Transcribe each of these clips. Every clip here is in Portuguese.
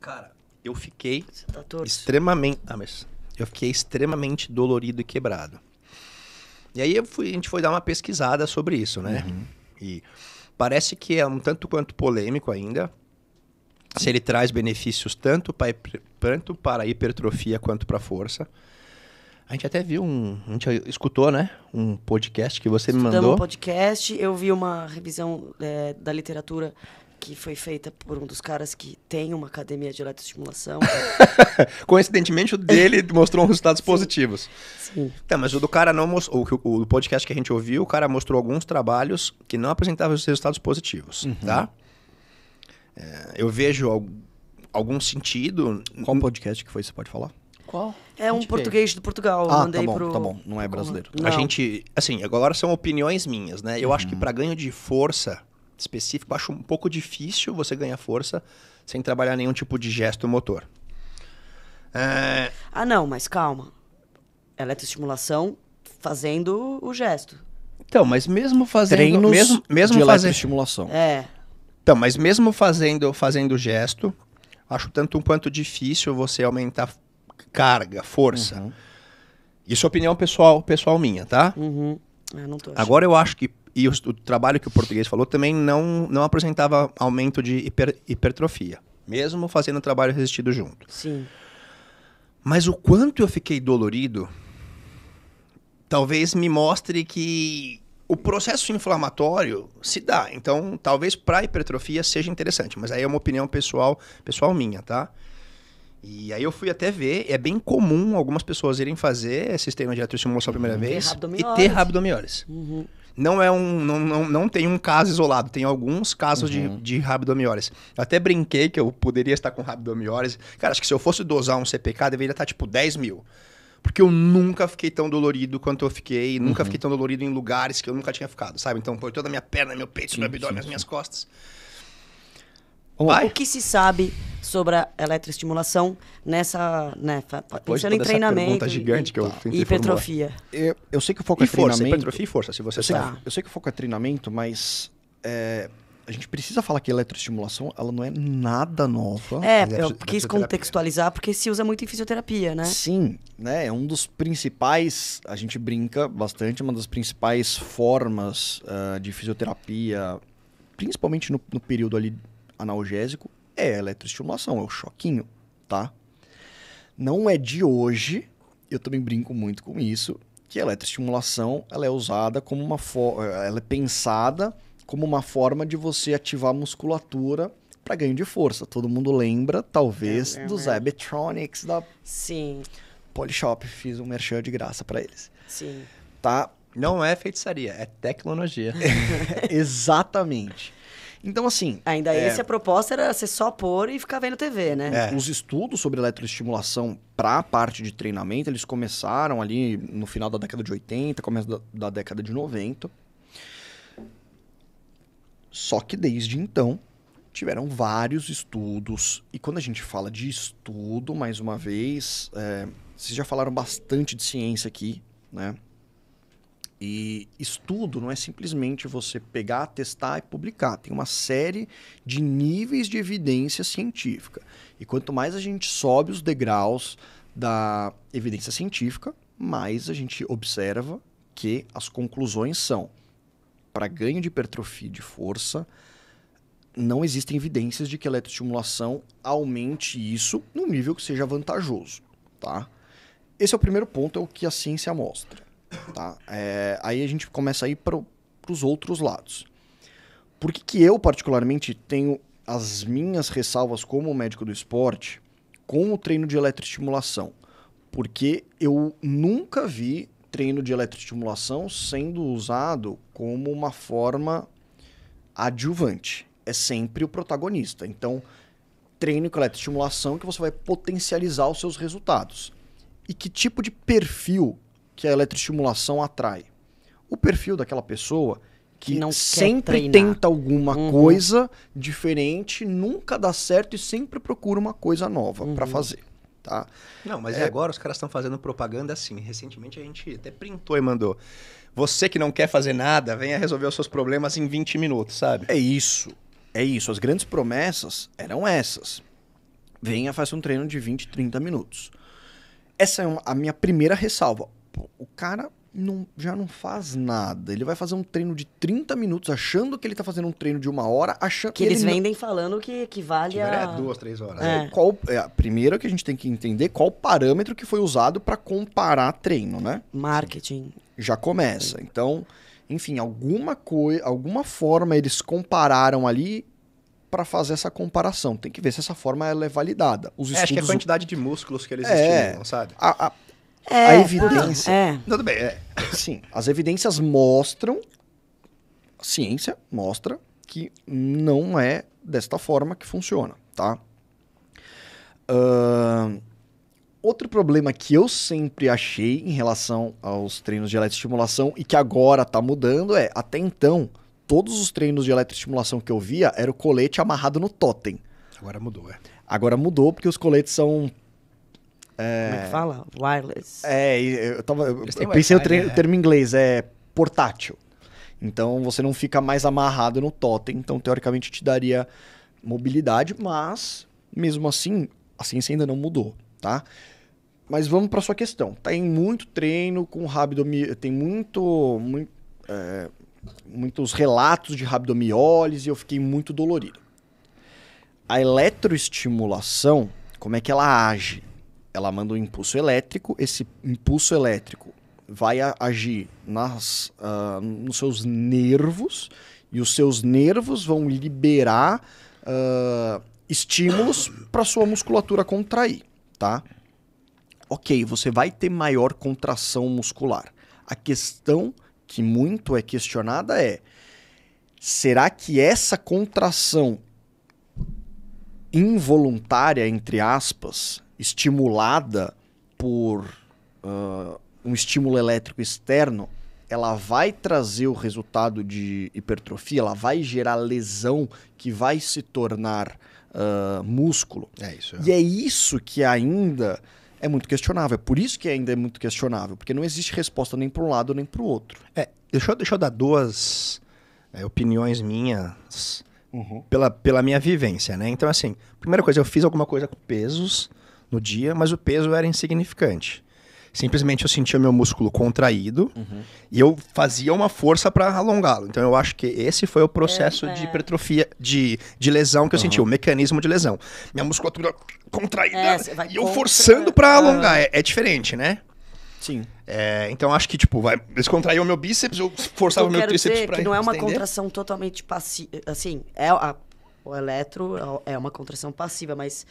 Cara, eu fiquei Você tá torto? extremamente... mas eu fiquei extremamente dolorido e quebrado. E aí a gente foi dar uma pesquisada sobre isso, né? E parece que é um tanto quanto polêmico ainda. Se ele traz benefícios tanto para a hipertrofia quanto para a força. A gente até viu a gente escutou, né? Um podcast que você me mandou. Um podcast, eu vi uma revisão da literatura que foi feita por um dos caras que tem uma academia de eletroestimulação. Coincidentemente, o dele mostrou resultados positivos. Sim. Então, mas o do cara não mostrou. O podcast que a gente ouviu, o cara mostrou alguns trabalhos que não apresentavam os resultados positivos, tá? Eu vejo algum sentido. Qual podcast que foi, você pode falar? Qual? É um português de Portugal. Ah, mandei tá pro... bom, não é brasileiro. Não. A gente, assim, agora são opiniões minhas, né? Eu acho que para ganho de força específico, eu acho um pouco difícil você ganhar força sem trabalhar nenhum tipo de gesto motor. Ah, não, mas calma. Eletroestimulação fazendo o gesto. Então, mas mesmo fazendo... Treinos mesmo de fazendo, eletroestimulação. então, mas mesmo fazendo gesto, acho tanto um quanto difícil você aumentar carga, força. Isso é opinião pessoal minha, tá? Eu não tô achando. Agora eu acho que e o trabalho que o português falou também não apresentava aumento de hipertrofia, mesmo fazendo o trabalho resistido junto. Sim. Mas o quanto eu fiquei dolorido, talvez me mostre que o processo inflamatório se dá. Então, talvez para hipertrofia seja interessante, mas aí é uma opinião pessoal minha, tá? E aí eu fui até ver, é bem comum algumas pessoas irem fazer sistema de eletroestimulação a primeira vez e ter rabdomiólise. Não tem um caso isolado, tem alguns casos de rabdomiólise. Eu até brinquei que eu poderia estar com rabdomiólise. Cara, acho que se eu fosse dosar um CPK, deveria estar tipo 10 mil. Porque eu nunca fiquei tão dolorido quanto eu fiquei, nunca fiquei tão dolorido em lugares que eu nunca tinha ficado, sabe? Então, foi toda a minha perna, meu peito, meu abdômen, as minhas costas. O que se sabe sobre a eletroestimulação nessa, né, pensando em treinamento pergunta gigante que eu tentei e hipertrofia? Eu sei que o foco é força, treinamento. hipertrofia e força, se você Eu sei, sabe. eu sei que o foco é treinamento, mas a gente precisa falar que a eletroestimulação ela não é nada nova. Eu quis contextualizar porque se usa muito em fisioterapia, né? Sim, né? É um dos principais, a gente brinca bastante, uma das principais formas de fisioterapia, principalmente no período ali analgésico, é a eletroestimulação, é o choquinho, tá? Não é de hoje, eu também brinco muito com isso, que a eletroestimulação ela é usada como ela é pensada como uma forma de você ativar a musculatura para ganho de força. Todo mundo lembra, talvez, dos Abetronics da Sim. Polishop. Fiz um merchan de graça para eles. Sim. Tá? Não é feitiçaria, é tecnologia. Exatamente. Então, assim... Ainda a proposta era você só pôr e ficar vendo TV, né? Os estudos sobre eletroestimulação para a parte de treinamento, eles começaram ali no final da década de 80, começo da década de 90. Só que desde então, tiveram vários estudos. E quando a gente fala de estudo, mais uma vez, vocês já falaram bastante de ciência aqui, né? E estudo não é simplesmente você pegar, testar e publicar. Tem uma série de níveis de evidência científica. E quanto mais a gente sobe os degraus da evidência científica, mais a gente observa que as conclusões são: para ganho de hipertrofia de força, não existem evidências de que a eletroestimulação aumente isso num nível que seja vantajoso, tá? Esse é o primeiro ponto, é o que a ciência mostra. Tá? Aí a gente começa a ir para os outros lados. Por que eu, particularmente, tenho as minhas ressalvas como médico do esporte com o treino de eletroestimulação? Porque eu nunca vi treino de eletroestimulação sendo usado como uma forma adjuvante. É sempre o protagonista. Então, treine com eletroestimulação que você vai potencializar os seus resultados. E que tipo de perfil que a eletroestimulação atrai? O perfil daquela pessoa que não sempre tenta alguma coisa diferente, nunca dá certo e sempre procura uma coisa nova para fazer, tá? Não, mas e agora os caras estão fazendo propaganda assim. Recentemente a gente até printou e mandou: você que não quer fazer nada, venha resolver os seus problemas em 20 minutos, sabe? É isso. As grandes promessas eram essas. venha, faça um treino de 20, 30 minutos. Essa é a minha primeira ressalva. Pô, o cara já não faz nada. Ele vai fazer um treino de 30 minutos achando que ele tá fazendo um treino de 1 hora, achando que eles vendem falando que equivale a... 2, 3 horas. Primeiro que a gente tem que entender qual o parâmetro que foi usado para comparar treino, né? Marketing. Já começa. Então, enfim, alguma forma eles compararam ali para fazer essa comparação. Tem que ver se essa forma ela é validada. Os estudos... Acho que é a quantidade de músculos que eles estimulam, sabe? A evidência... Tudo bem, Sim, as evidências mostram, a ciência mostra que não é desta forma que funciona, tá? Outro problema que eu sempre achei em relação aos treinos de eletroestimulação e que agora tá mudando até então, todos os treinos de eletroestimulação que eu via era o colete amarrado no totem. Agora mudou, Agora mudou porque os coletes são... Como é que fala? Wireless. Eu pensei o termo em inglês, portátil. Então você não fica mais amarrado no totem, então teoricamente te daria mobilidade, mas mesmo assim, a ciência ainda não mudou, tá? Mas vamos para sua questão. Tem muito treino com rabdomiólise, tem muitos relatos de rabdomiólise e eu fiquei muito dolorido. A eletroestimulação, como é que ela age? Ela manda um impulso elétrico, esse impulso elétrico vai agir nos seus nervos e os seus nervos vão liberar estímulos para sua musculatura contrair, tá? Ok, você vai ter maior contração muscular. A questão que muito é questionada será que essa contração involuntária, entre aspas, estimulada por um estímulo elétrico externo, ela vai trazer o resultado de hipertrofia, ela vai gerar lesão que vai se tornar músculo. É isso. E é isso que ainda é muito questionável. É por isso que ainda é muito questionável, porque não existe resposta nem para um lado nem para o outro. Deixa eu dar duas opiniões minhas pela minha vivência, né? Então, assim, primeira coisa, eu fiz alguma coisa com pesos no dia, mas o peso era insignificante. Simplesmente eu sentia meu músculo contraído e eu fazia uma força para alongá-lo. Então eu acho que esse foi o processo de hipertrofia, de lesão que eu senti, o mecanismo de lesão. Minha musculatura contraída e eu forçando para alongar. É diferente, né? Sim. Então acho que, tipo, eles contraíam o meu bíceps, eu forçava o meu tríceps para que não é uma estender. contração totalmente passiva. Assim, o eletro é uma contração passiva, mas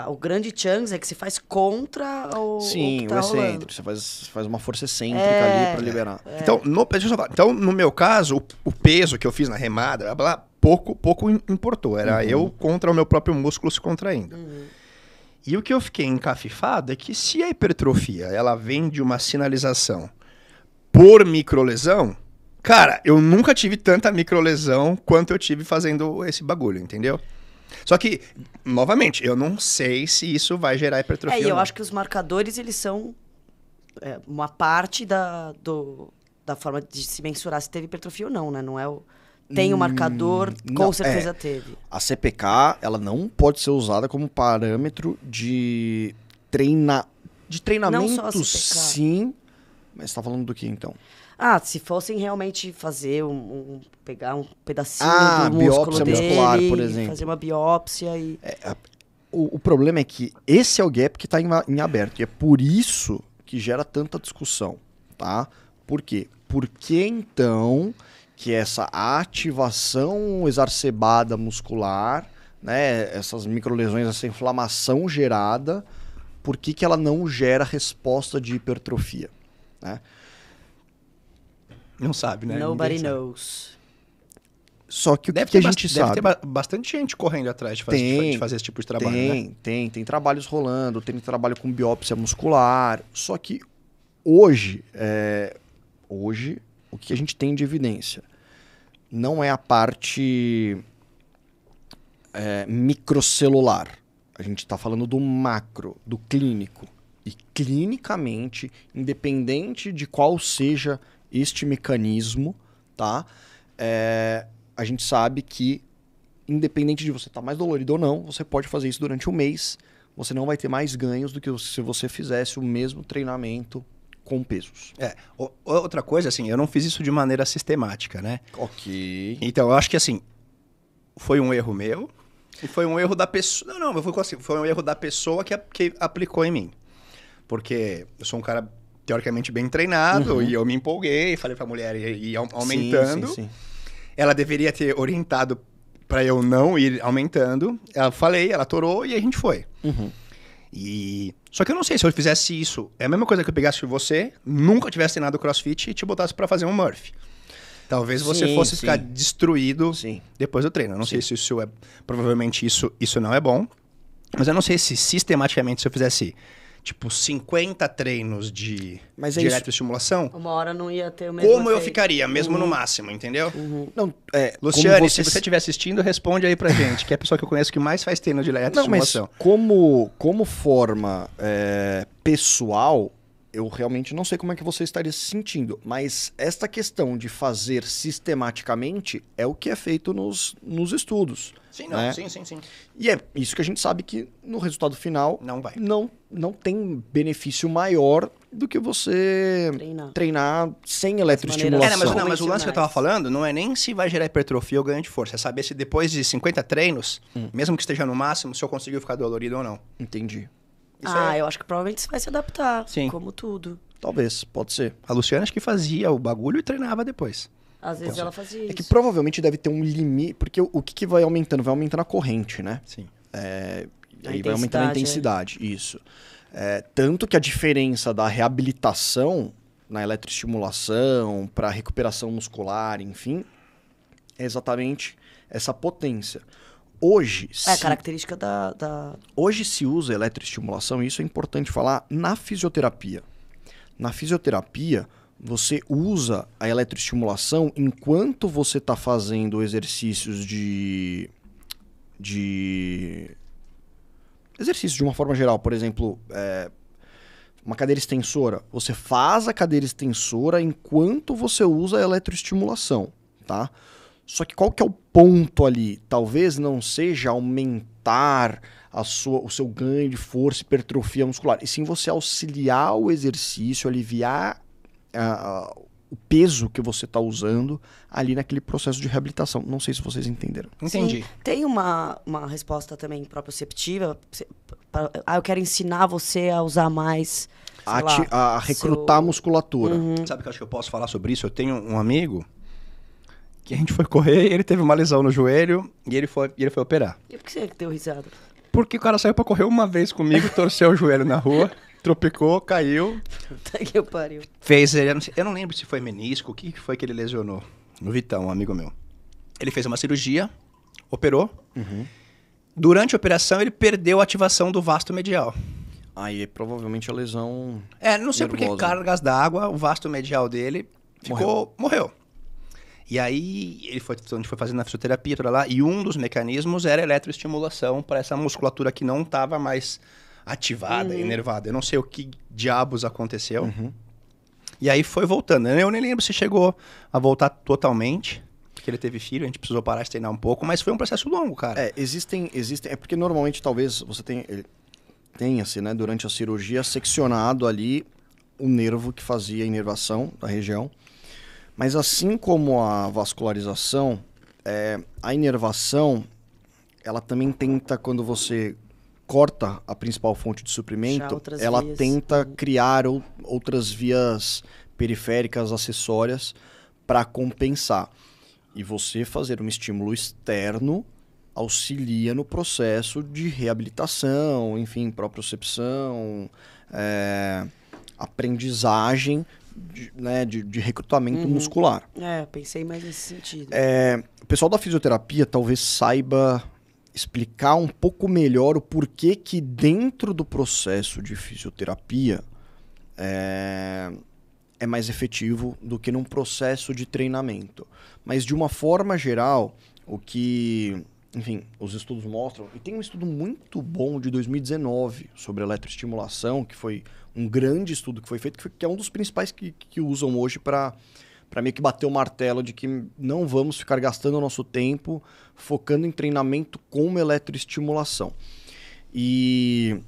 o grande chance é que se faz contra o Sim, que tá o excêntrico. Você faz uma força excêntrica ali para liberar. Então, deixa eu só falar. Então, no meu caso, o peso que eu fiz na remada, pouco importou. Era eu contra o meu próprio músculo se contraindo. E o que eu fiquei encafifado é que se a hipertrofia ela vem de uma sinalização por microlesão, cara, eu nunca tive tanta microlesão quanto eu tive fazendo esse bagulho, entendeu? Só que, novamente, eu não sei se isso vai gerar hipertrofia. E eu acho que os marcadores, eles são uma parte da forma de se mensurar se teve hipertrofia ou não, né? Não é o... Tem o marcador, com certeza teve. A CPK, ela não pode ser usada como parâmetro de treinamento, não só a CPK. Sim. Mas você tá falando do que, então? Se fossem realmente fazer pegar um pedacinho do biópsia músculo dele, muscular, por exemplo. fazer uma biópsia e... O problema é que esse é o gap que está em aberto. E é por isso que gera tanta discussão, tá? Por quê? Porque então que essa ativação exacerbada muscular, né, essas microlesões, essa inflamação gerada, por que ela não gera resposta de hipertrofia, né? Não sabe, né? Nobody knows. Só que o que a gente sabe... Deve ter bastante gente correndo atrás de fazer esse tipo de trabalho, né? Tem trabalhos rolando, tem trabalho com biópsia muscular. Só que hoje, o que a gente tem de evidência não é a parte microcelular. A gente está falando do macro, do clínico. E clinicamente, independente de qual seja este mecanismo, tá? A gente sabe que independente de você estar mais dolorido ou não, você pode fazer isso durante um mês. Você não vai ter mais ganhos do que se você fizesse o mesmo treinamento com pesos. Outra coisa, assim, eu não fiz isso de maneira sistemática, né? Ok. Então, eu acho que, assim, foi um erro meu e foi um erro da pessoa... Não, foi um erro da pessoa que aplicou em mim. Porque eu sou um cara teoricamente bem treinado e eu me empolguei, falei pra mulher ir aumentando. Sim. Ela deveria ter orientado pra eu não ir aumentando. Ela torou e a gente foi. Só que eu não sei se eu fizesse isso. É a mesma coisa que eu pegasse você, nunca tivesse treinado CrossFit e te botasse pra fazer um Murphy. Talvez você fosse ficar destruído depois do treino. Eu não sei se isso é... Provavelmente isso não é bom. Mas eu não sei se sistematicamente, se eu fizesse... Tipo, 50 treinos de eletroestimulação. Uma hora não ia ter o mesmo Como eu efeito. ficaria, mesmo no máximo, entendeu? Não, Luciane, se você estiver assistindo, responde aí pra gente, que é a pessoa que eu conheço que mais faz treino de eletroestimulação. Não, mas como forma pessoal, eu realmente não sei como é que você estaria se sentindo. Mas esta questão de fazer sistematicamente é o que é feito nos estudos. Sim, né? Sim. E é isso que a gente sabe que no resultado final Não vai. não tem benefício maior do que você treinar sem eletroestimulação. Mas o lance que eu tava falando não é nem se vai gerar hipertrofia ou ganho de força. É saber se depois de 50 treinos, mesmo que esteja no máximo, se eu conseguiu ficar dolorido ou não. Entendi. Eu acho que provavelmente você vai se adaptar, como tudo. Talvez, pode ser. A Luciana acho que fazia o bagulho e treinava depois. Às vezes ela fazia isso. É que provavelmente deve ter um limite, porque o que vai aumentando? Vai aumentando a corrente, né? Sim. Aí vai aumentando a intensidade, isso. Tanto que a diferença da reabilitação na eletroestimulação, para recuperação muscular, enfim, é exatamente essa potência. Hoje, a característica da... Hoje se usa eletroestimulação, e isso é importante falar, na fisioterapia. Na fisioterapia, você usa a eletroestimulação enquanto você está fazendo exercícios exercícios de uma forma geral. Por exemplo, uma cadeira extensora. Você faz a cadeira extensora enquanto você usa a eletroestimulação, tá? Só que qual que é o ponto ali? Talvez não seja aumentar o seu ganho de força, hipertrofia muscular, e sim você auxiliar o exercício, aliviar o peso que você está usando ali naquele processo de reabilitação. Não sei se vocês entenderam. Entendi. Sim, tem uma resposta também proprioceptiva. Eu quero ensinar você a usar mais... A recrutar a musculatura. Sabe que eu acho que eu posso falar sobre isso? Eu tenho um amigo que a gente foi correr e ele teve uma lesão no joelho e ele foi operar. E por que você deu risada? Porque o cara saiu pra correr uma vez comigo, torceu o joelho na rua, tropicou, caiu. Puta que pariu. Eu não lembro se foi menisco, o que foi que ele lesionou. No Vitão, um amigo meu. Ele fez uma cirurgia, operou. Durante a operação, ele perdeu a ativação do vasto medial. Aí provavelmente a lesão... não sei por que cargas d'água, o vasto medial dele morreu. E aí, a gente foi fazendo a fisioterapia, toda lá, e um dos mecanismos era a eletroestimulação para essa musculatura que não estava mais ativada, enervada. Eu não sei o que diabos aconteceu. E aí foi voltando. Eu nem lembro se chegou a voltar totalmente, porque ele teve filho, a gente precisou parar de treinar um pouco, mas foi um processo longo, cara. Existem... É porque normalmente talvez você tenha-se, né, durante a cirurgia, seccionado ali o nervo que fazia a inervação da região. Mas assim como a vascularização, a inervação, ela também tenta, quando você corta a principal fonte de suprimento, ela tenta criar outras vias periféricas, acessórias, para compensar. E você fazer um estímulo externo auxilia no processo de reabilitação, enfim, propriocepção, aprendizagem, de recrutamento muscular. Pensei mais nesse sentido. O pessoal da fisioterapia talvez saiba explicar um pouco melhor o porquê que dentro do processo de fisioterapia é mais efetivo do que num processo de treinamento. Mas de uma forma geral, o que, enfim, os estudos mostram, e tem um estudo muito bom de 2019 sobre eletroestimulação, que foi um grande estudo que foi feito, que é um dos principais que usam hoje para para meio que bater o martelo de que não vamos ficar gastando o nosso tempo focando em treinamento com uma eletroestimulação. E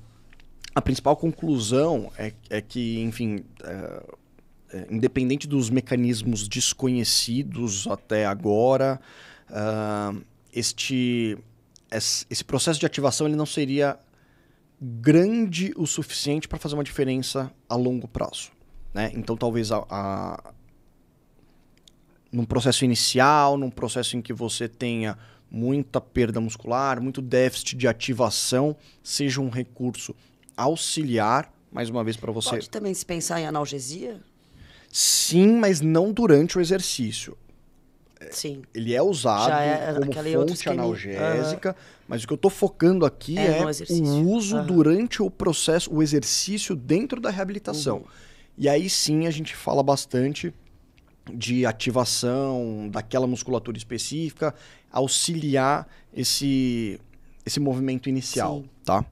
a principal conclusão é que, enfim, independente dos mecanismos desconhecidos até agora, esse processo de ativação ele não seria grande o suficiente para fazer uma diferença a longo prazo, né? Então, talvez num processo inicial, num processo em que você tenha muita perda muscular, muito déficit de ativação, seja um recurso auxiliar, mais uma vez para você... Pode também se pensar em analgesia? Sim, mas não durante o exercício. Sim. Ele é usado como fonte analgésica, mas o que eu estou focando aqui é o uso durante o processo, o exercício dentro da reabilitação. E aí sim a gente fala bastante de ativação daquela musculatura específica, auxiliar esse movimento inicial, tá?